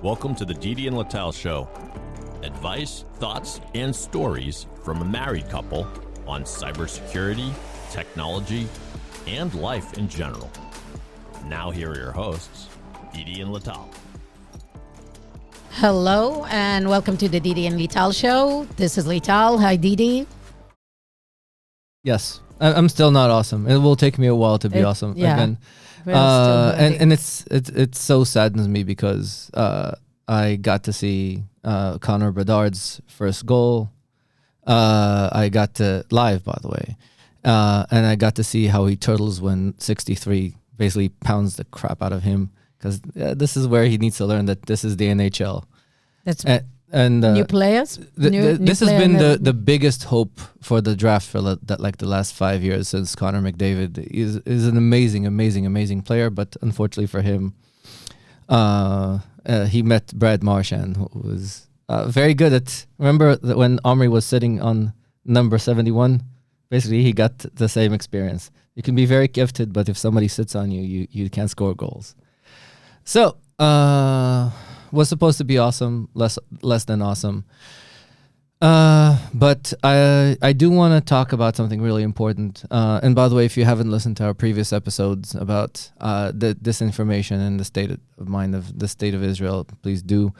Welcome to the Didi and Lital Show. Advice, thoughts, and stories from a married couple on cybersecurity, technology, and life in general. Now here are your hosts, Didi and Lital. Hello and welcome to the Didi and Lital Show. This is Lital. Hi, Didi. Yes, I'm still not awesome. It will take me a while to be awesome again. And it so saddens me because I got to see Connor Bedard's first goal. I got to live, by the way, and I got to see how he turtles when 63 basically pounds the crap out of him, because this is where he needs to learn that this is the NHL. That's and new players. This has been the biggest hope for the draft for the last 5 years since Connor McDavid is an amazing player, but unfortunately for him, he met Brad Marchand, who was very good at. Remember that when Omri was sitting on number 71, basically he got the same experience. You can be very gifted, but if somebody sits on you, you can't score goals. So was supposed to be awesome, less than awesome. But I do want to talk about something really important. And by the way, if you haven't listened to our previous episodes about the disinformation and the state of mind of the state of Israel, please do.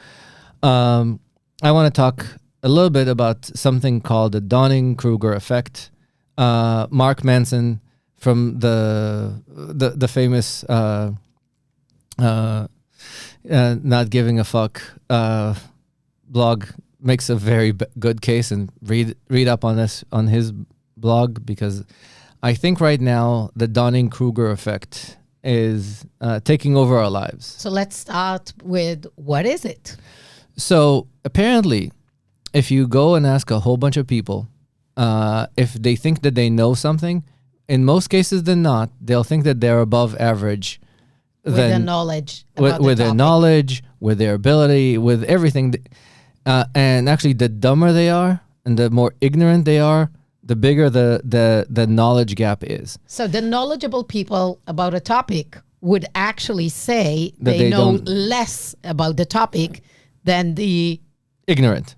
I want to talk a little bit about something called the Dunning-Kruger effect. Mark Manson from the famous Not Giving a Fuck blog makes a very good case, and read up on this on his blog, because I think right now the Dunning-Kruger effect is taking over our lives. So let's start with, what is it? So apparently, if you go and ask a whole bunch of people if they think that they know something, in most cases than not, they'll think that they're above average. With their knowledge. With their knowledge, with their ability, with everything. And actually, the dumber they are and the more ignorant they are, the bigger the knowledge gap is. So the knowledgeable people about a topic would actually say they know less about the topic than the ignorant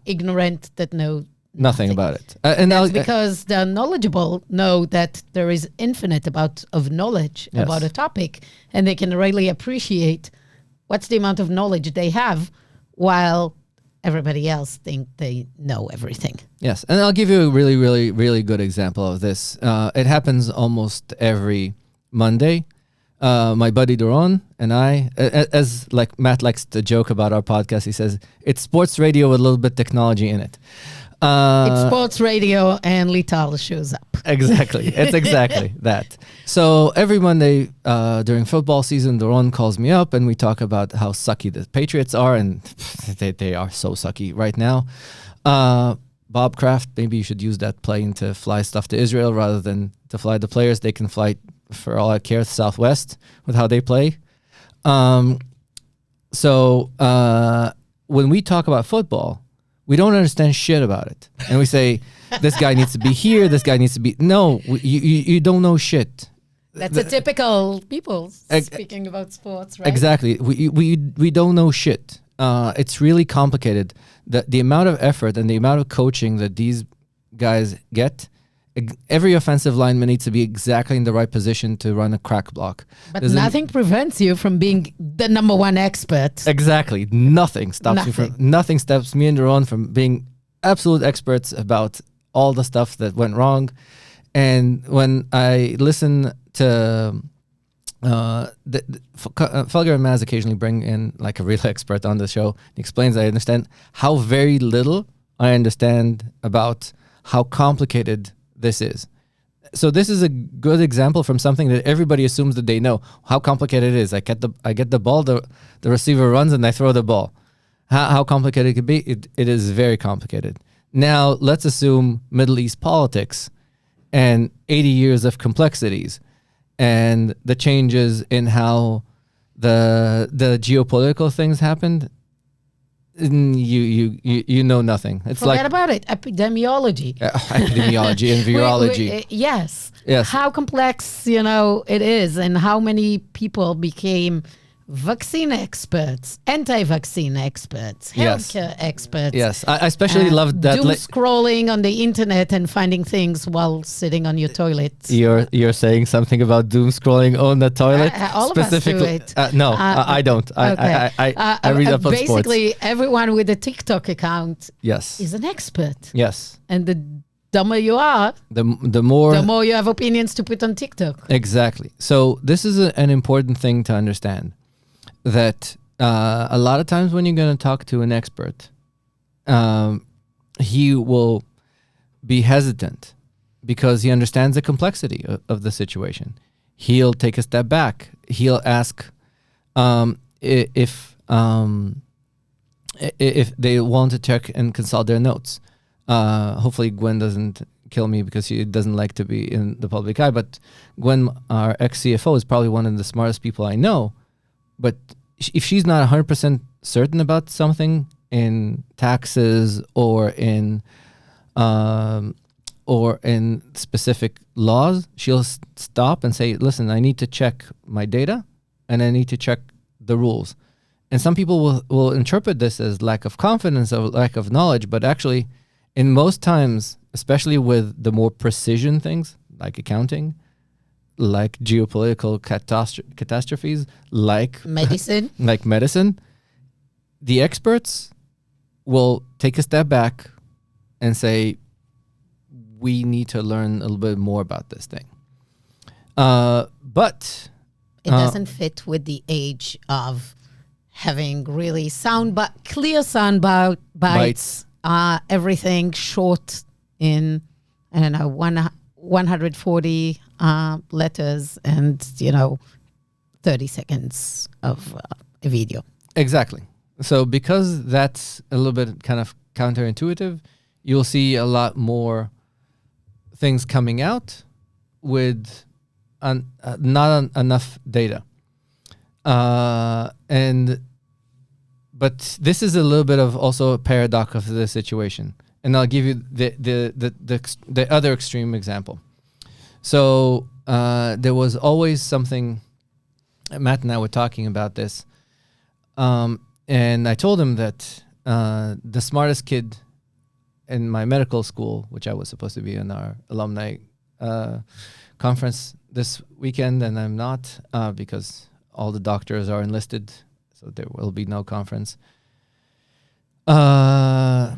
that know nothing about it. And that's because the knowledgeable know that there is infinite amount of knowledge about a topic, and they can really appreciate what's the amount of knowledge they have, while everybody else think they know everything. Yes, and I'll give you a really good example of this. It happens almost every Monday. My buddy Doron and I, as like Matt likes to joke about our podcast, he says it's sports radio with a little bit technology in it. It's sports radio and Lital shows up. Exactly. It's exactly that. So every Monday during football season, Doron calls me up and we talk about how sucky the Patriots are, and they are so sucky right now. Bob Kraft, maybe you should use that plane to fly stuff to Israel rather than to fly the players. They can fly, for all I care, Southwest with how they play. So when we talk about football, we don't understand shit about it. And we say, this guy needs to be here, this guy needs to be... No, you don't know shit. That's a typical people speaking about sports, right? Exactly. We don't know shit. It's really complicated. The amount of effort and the amount of coaching that these guys get, every offensive lineman needs to be exactly in the right position to run a crack block. But nothing prevents you from being the number one expert. Exactly. Nothing stops me and Doron from being absolute experts about all the stuff that went wrong. And when I listen to Felger and Maz occasionally bring in like a real expert on the show, he explains, I understand how very little I understand about how complicated this is. So this is a good example from something that everybody assumes that they know how complicated it is. I get the ball, the receiver runs, and I throw the ball. How complicated it could be? It is very complicated. Now let's assume Middle East politics and 80 years of complexities and the changes in how the geopolitical things happened. You know nothing. It's Forget about it. Epidemiology. Epidemiology and virology. Yes. Yes. how complex, it is, and how many people became vaccine experts, anti-vaccine experts, Yes. healthcare experts. Yes, I especially loved that. Doom scrolling on the internet and finding things while sitting on your toilet. You're saying something about doom scrolling on the toilet All of us do specifically. it. No, I don't. Okay. I read up on sports. Basically, everyone with a TikTok account Yes. is an expert. Yes. And the dumber you are, The more you have opinions to put on TikTok. Exactly. So this is an important thing to understand, that a lot of times when you're going to talk to an expert, he will be hesitant because he understands the complexity of the situation. He'll take a step back. He'll ask if they want to check and consult their notes. Hopefully Gwen doesn't kill me because she doesn't like to be in the public eye, but Gwen, our ex-CFO, is probably one of the smartest people I know. But if she's not 100% certain about something in taxes or in specific laws, she'll stop and say, listen, I need to check my data and I need to check the rules. And some people will interpret this as lack of confidence or lack of knowledge, but actually in most times, especially with the more precision things like accounting, like geopolitical catastrophes, like medicine, the experts will take a step back and say, we need to learn a little bit more about this thing. But it doesn't fit with the age of having really clear sound bites. Everything short in, 140 letters and 30 seconds of a video. Exactly. So because that's a little bit kind of counterintuitive, you'll see a lot more things coming out with not enough data. But this is a little bit of also a paradox of the situation. And I'll give you the other extreme example. So there was always something, Matt and I were talking about this, and I told him that the smartest kid in my medical school, which I was supposed to be in our alumni conference this weekend, and I'm not because all the doctors are enlisted, so there will be no conference. I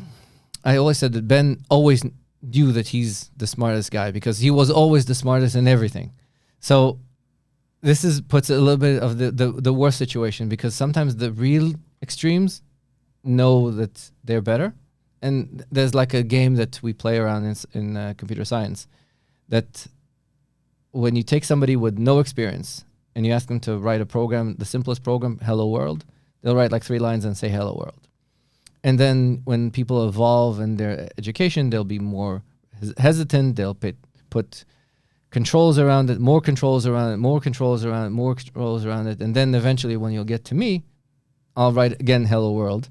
always said that Ben always knew that he's the smartest guy because he was always the smartest in everything. So this puts a little bit of the worst situation, because sometimes the real extremes know that they're better. And there's like a game that we play around in computer science, that when you take somebody with no experience and you ask them to write a program, the simplest program, hello world, they'll write like 3 lines and say hello world. And then when people evolve in their education, they'll be more hesitant. They'll put controls around it, more controls around it, more controls around it, more controls around it. And then eventually when you'll get to me, I'll write again, hello world.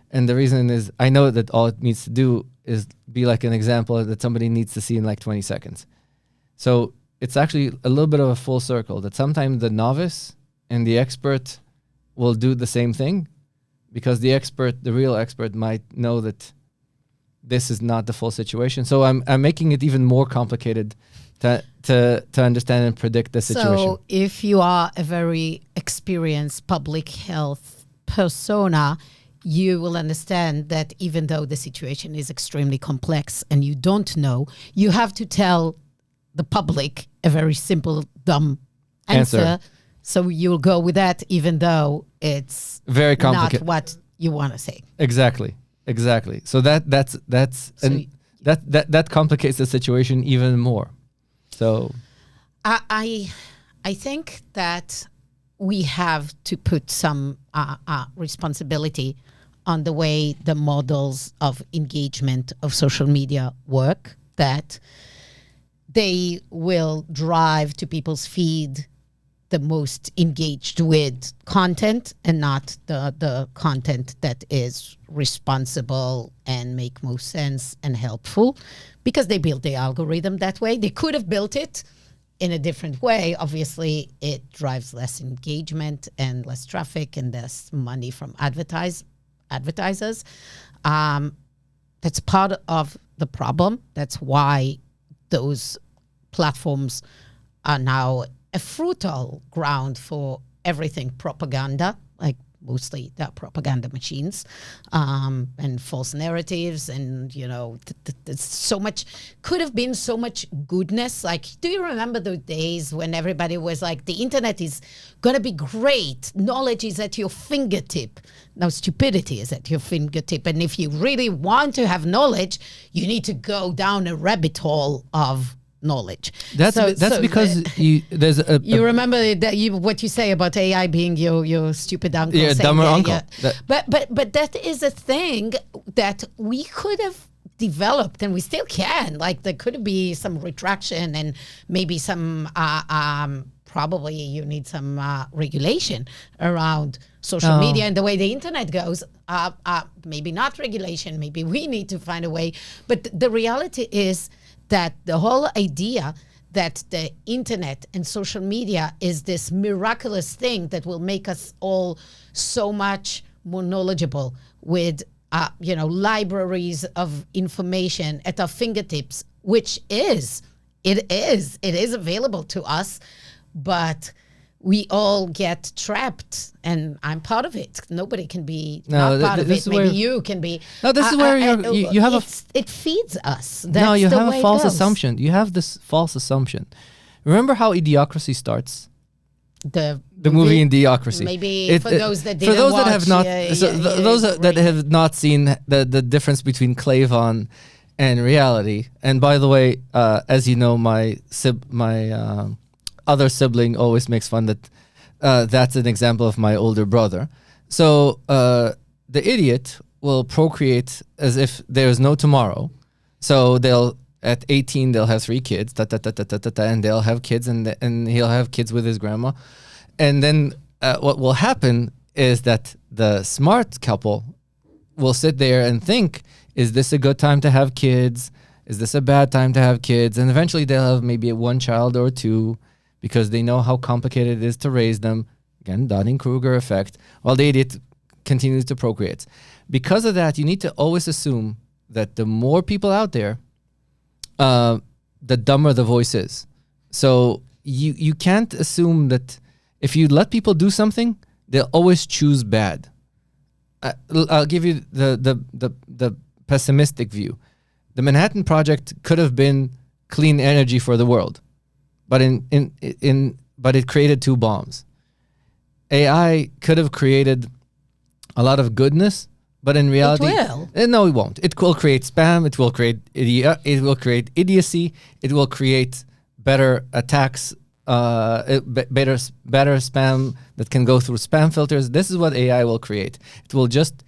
And the reason is I know that all it needs to do is be like an example that somebody needs to see in like 20 seconds. So it's actually a little bit of a full circle, that sometimes the novice and the expert will do the same thing, because the real expert might know that this is not the full situation. So I'm making it even more complicated to understand and predict the situation. So if you are a very experienced public health persona, you will understand that even though the situation is extremely complex and you don't know, you have to tell the public a very simple, dumb answer. So you'll go with that, even though it's very complicated, not what you want to say. Exactly. So that complicates the situation even more. So I think that we have to put some responsibility on the way the models of engagement of social media work, that they will drive to people's feed the most engaged with content and not the content that is responsible and make most sense and helpful, because they built the algorithm that way. They could have built it in a different way. Obviously, it drives less engagement and less traffic and less money from advertisers. That's part of the problem. That's why those platforms are now a fertile ground for everything propaganda, like mostly the propaganda machines, and false narratives. And, there's so much, could have been so much goodness. Like, do you remember those days when everybody was like, the internet is going to be great. Knowledge is at your fingertip. Now, stupidity is at your fingertip. And if you really want to have knowledge, you need to go down a rabbit hole of knowledge. That's because there's a you remember that what you say about AI being your stupid uncle. Yeah, dumber uncle. Yeah. But that is a thing that we could have developed, and we still can. Like, there could be some retraction and maybe some probably you need some regulation around social media and the way the internet goes. Maybe not regulation. Maybe we need to find a way. But the reality is that the whole idea that the internet and social media is this miraculous thing that will make us all so much more knowledgeable with, libraries of information at our fingertips, which is available to us, but we all get trapped, and I'm part of it. Nobody can be not part of it. Maybe you can be. No, this is where you have it feeds us. That's you have a false assumption. You have this false assumption. Remember how Idiocracy starts? The movie Idiocracy. Maybe for those that didn't those watch, that have not, those that have not seen the difference between Clavon and reality. And by the way, as you know, my other sibling always makes fun that that's an example of my older brother. So the idiot will procreate as if there's no tomorrow. So at 18 they'll have 3 kids, and they'll have kids, and he'll have kids with his grandma. And then what will happen is that the smart couple will sit there and think, is this a good time to have kids? Is this a bad time to have kids? And eventually they'll have maybe 1 child or 2, because they know how complicated it is to raise them. Again, Dunning-Kruger effect, while the idiot continues to procreate. Because of that, you need to always assume that the more people out there, the dumber the voice is. So you can't assume that if you let people do something, they'll always choose bad. I'll give you the pessimistic view. The Manhattan Project could have been clean energy for the world, but but it created 2 bombs. AI could have created a lot of goodness, but in reality, no, it won't. It will create spam. It will create idiocy. It will create better attacks, better spam that can go through spam filters. This is what AI will create. It will just.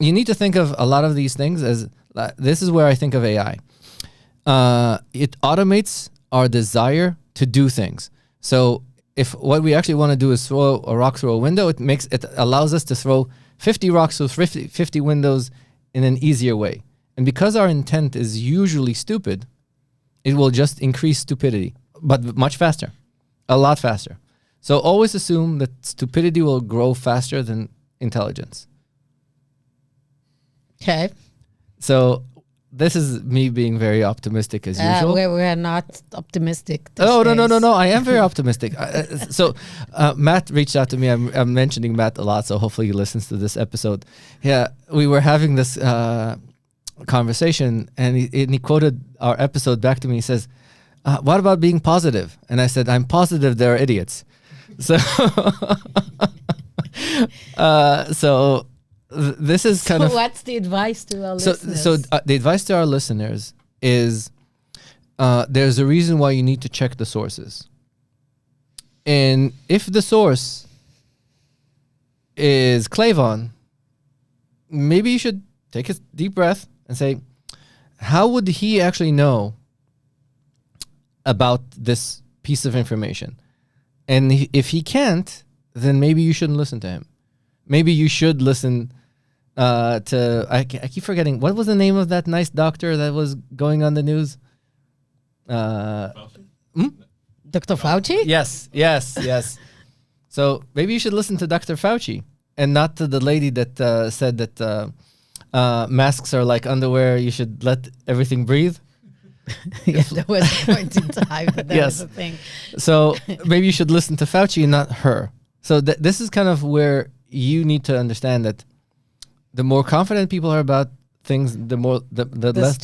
You need to think of a lot of these things as. This is where I think of AI. It automates our desire to do things. So if what we actually want to do is throw a rock through a window, it allows us to throw 50 rocks through 50 windows in an easier way. And because our intent is usually stupid, it will just increase stupidity, but much faster, a lot faster. So always assume that stupidity will grow faster than intelligence. Okay. So this is me being very optimistic as usual. We're not optimistic. No. I am very optimistic. So Matt reached out to me. I'm mentioning Matt a lot, so hopefully he listens to this episode. Yeah, we were having this conversation, and he quoted our episode back to me. He says, what about being positive? And I said, I'm positive they're idiots. So, this is kind of. What's the advice to our listeners? So the advice to our listeners is there's a reason why you need to check the sources. And if the source is Clavon, maybe you should take a deep breath and say, how would he actually know about this piece of information? And if he can't, then maybe you shouldn't listen to him. Maybe you should listen to, I keep forgetting, what was the name of that nice doctor that was going on the news? Dr. Fauci? Yes. So maybe you should listen to Dr. Fauci and not to the lady that said that masks are like underwear. You should let everything breathe. Yeah, there was a point in time that was a thing. So maybe you should listen to Fauci and not her. So this is kind of where you need to understand that the more confident people are about things, the less.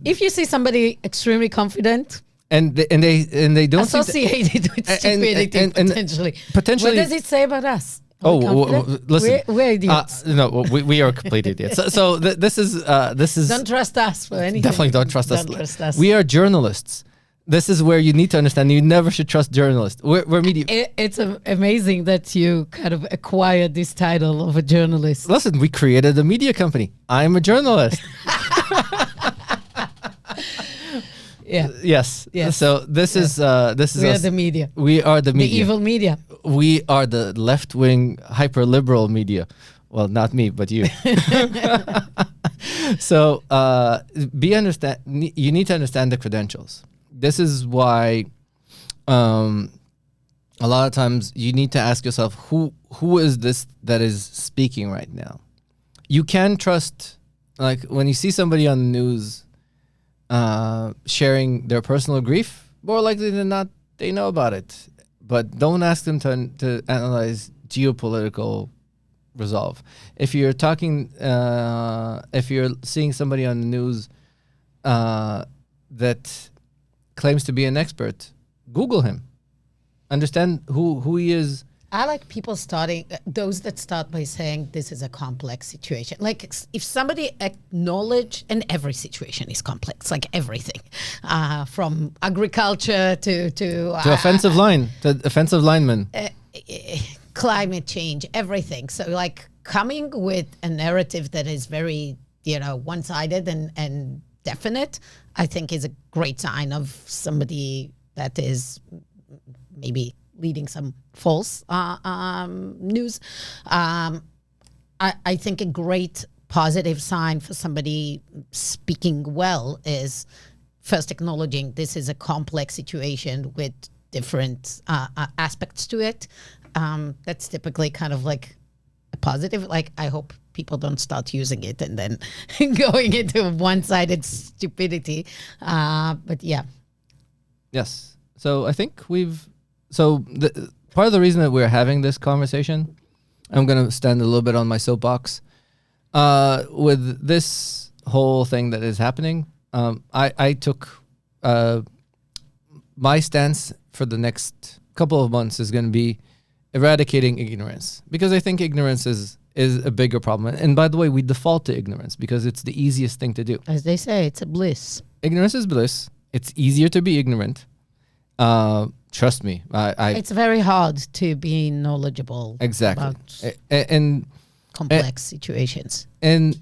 If you see somebody extremely confident, and they don't associated with stupidity, potentially. What does it say about us? Listen. We're idiots. No, we are complete idiots. So this is. Don't trust us for anything. Definitely don't trust us. Don't trust us. We are journalists. This is where you need to understand. You never should trust journalists. We're media. It's amazing that you kind of acquired this title of a journalist. Listen, we created a media company. I'm a journalist. Yeah. Yes. So this is. We are the media. We are the media. The evil media. We are the left-wing hyper-liberal media. Well, not me, but you. So you need to understand the credentials. This is why a lot of times you need to ask yourself, who is this that is speaking right now? You can trust, like when you see somebody on the news sharing their personal grief, more likely than not, they know about it. But don't ask them to analyze geopolitical resolve. If you're talking, if you're seeing somebody on the news that claims to be an expert, Google him. Understand who he is. I like people those that start by saying this is a complex situation. Like if somebody acknowledge, and every situation is complex, like everything, from agriculture to offensive line, to offensive linemen, climate change, everything. So like coming with a narrative that is very, one-sided and definite, I think is a great sign of somebody that is maybe leading some false news. I think a great positive sign for somebody speaking well is first acknowledging this is a complex situation with different aspects to it. That's typically kind of like a positive. Like I hope people don't start using it and then going into one-sided stupidity. But yeah. Yes. So I think part of the reason that we're having this conversation, I'm going to stand a little bit on my soapbox. With this whole thing that is happening, I took my stance for the next couple of months is going to be eradicating ignorance, because I think ignorance is a bigger problem. And by the way, we default to ignorance because it's the easiest thing to do. As they say, it's a bliss. Ignorance is bliss. It's easier to be ignorant. Trust me. It's very hard to be knowledgeable about and complex situations. And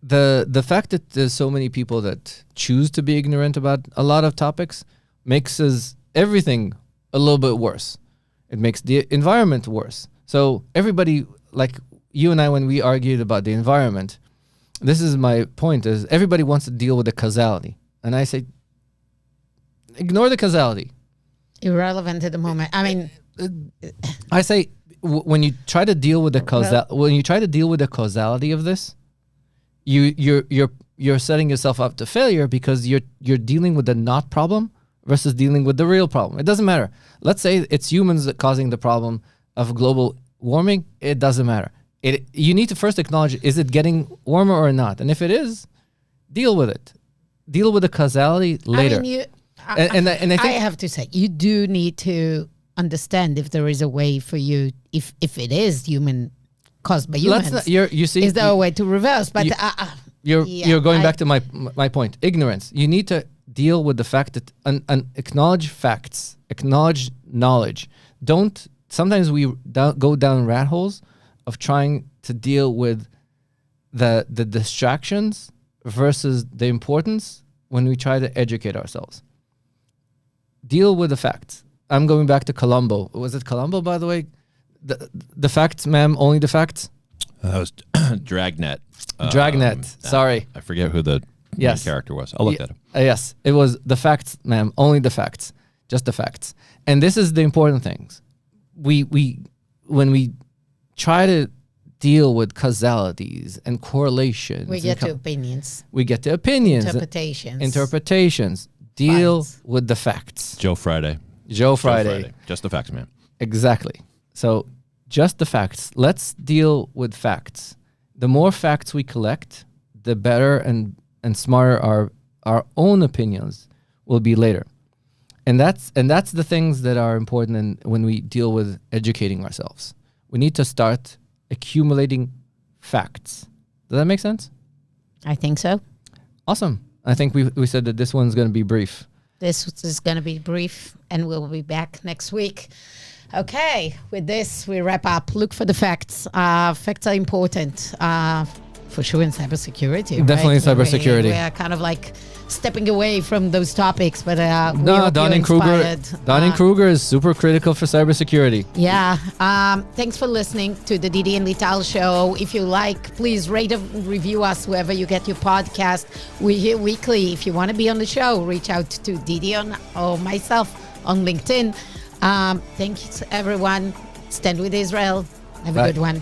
the fact that there's so many people that choose to be ignorant about a lot of topics makes everything a little bit worse. It makes the environment worse. So everybody, like you and I, when we argued about the environment, this is my point, is everybody wants to deal with the causality. And I say, ignore the causality. Irrelevant at the moment. I mean, I say when you try to deal with the causality of this, you're setting yourself up to failure, because you're dealing with the not problem versus dealing with the real problem. It doesn't matter. Let's say it's humans that causing the problem of global warming. It doesn't matter. You need to first acknowledge, is it getting warmer or not? And if it is, deal with it. Deal with the causality later. I mean, I think I have to say, you do need to understand if there is a way for you, if it is caused by humans. Is there a way to reverse? But you're going back to my point. Ignorance. You need to deal with the fact that acknowledge facts, acknowledge knowledge. Sometimes we go down rat holes of trying to deal with the distractions versus the importance when we try to educate ourselves. Deal with the facts. I'm going back to Colombo. Was it Colombo, by the way? The facts, ma'am, only the facts? That was Dragnet. Dragnet, sorry. I forget who the main character was. I'll look at him. Yes, it was the facts, ma'am, only the facts. Just the facts. And this is the important things. When we try to deal with causalities and correlations, we get to opinions. We get to opinions. Interpretations. Deal with the facts. Joe Friday. Just the facts, man. Exactly. So just the facts. Let's deal with facts. The more facts we collect, the better and smarter our own opinions will be later. And that's the things that are important when we deal with educating ourselves. We need to start accumulating facts. Does that make sense? I think so. Awesome. I think we said that this one's going to be brief. This is going to be brief, and we'll be back next week. Okay, with this, we wrap up. Look for the facts. Facts are important, for sure, in cybersecurity. Definitely in cybersecurity. We are kind of like stepping away from those topics, but Kruger is super critical for cybersecurity. Yeah. Thanks for listening to the Didi and Lital show. If you like, please rate and review us wherever you get your podcast. We're here weekly. If you want to be on the show, reach out to Didi or myself on LinkedIn. Thank you to everyone. Stand with Israel. Have a good one.